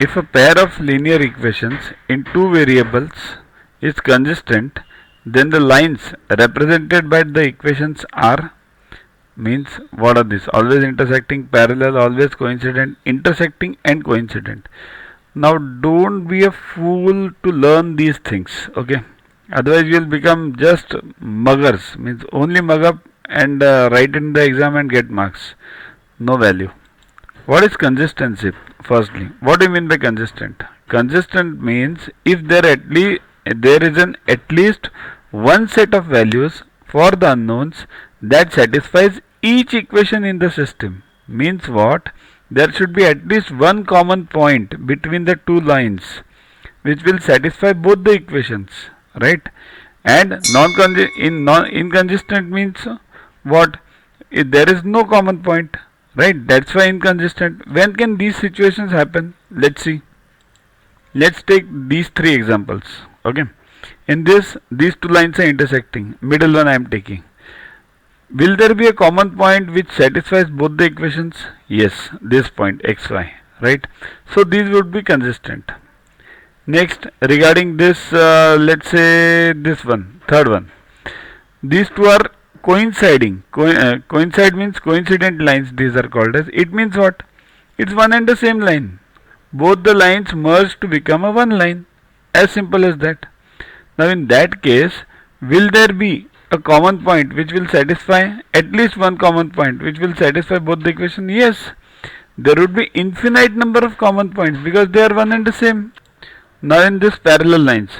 If a pair of linear equations in two variables is consistent, then the lines represented by the equations are, means what are these? Always intersecting, parallel, always coincident, intersecting and coincident. Now don't be a fool to learn these things, okay? Otherwise you will become just muggers, means only mug up and write in the exam and get marks. No value. What is consistency? Firstly, what do you mean by consistent? Consistent means if there is at least one set of values for the unknowns that satisfies each equation in the system. Means what? There should be at least one common point between the two lines which will satisfy both the equations, right? And inconsistent means what? If there is no common point, right? That's why inconsistent. When can these situations happen? Let's see. Let's take these three examples, okay? In this, these two lines are intersecting. Middle one I am taking. Will there be a common point which satisfies both the equations? Yes, this point xy, right? So these would be consistent. Next, regarding this, let's say this one, third one. These two are coinciding. Coincide means coincident lines, these are called as. It means what? It's one and the same line. Both the lines merge to become a one line. As simple as that. Now in that case, will there be a common point which will satisfy, at least one common point which will satisfy both the equation? Yes. There would be infinite number of common points because they are one and the same. Now in this parallel lines,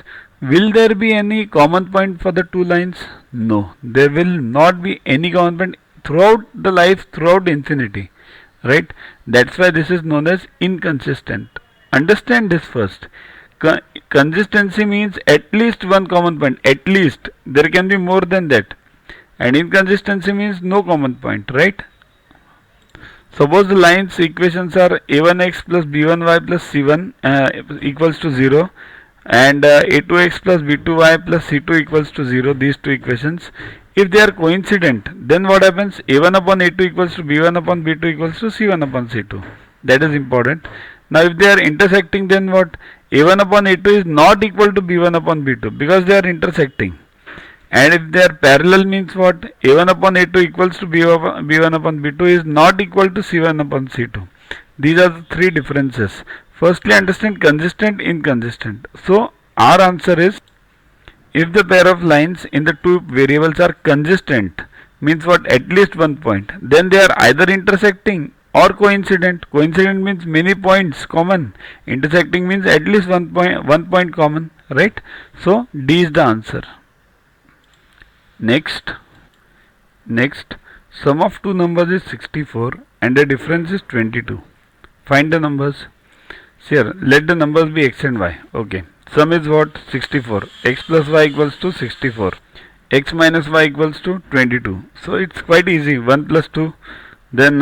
will there be any common point for the two lines? No. There will not be any common point throughout the life, throughout infinity. Right? That's why this is known as inconsistent. Understand this first. Consistency means at least one common point. At least. There can be more than that. And inconsistency means no common point. Right? Suppose the lines equations are a1x plus b1y plus c1 equals to 0 and a2x plus b2y plus c2 equals to 0, these two equations. If they are coincident, then what happens? a1 upon a2 equals to b1 upon b2 equals to c1 upon c2. That is important. Now if they are intersecting, then what? a1 upon a2 is not equal to b1 upon b2 because they are intersecting. And if they are parallel means what? a1 upon a2 equals to b1 upon b2 is not equal to c1 upon c2. These are the three differences. Firstly, understand consistent, inconsistent. So our answer is, if the pair of lines in the two variables are consistent, means what? At least one point, then they are either intersecting or coincident. Coincident means many points common. Intersecting means at least one point common, right? So D is the answer. Next, sum of two numbers is 64 and the difference is 22. Find the numbers. Here, let the numbers be x and y. Okay. Sum is what? 64. X plus y equals to 64. X minus y equals to 22. So it's quite easy. 1 plus 2. Then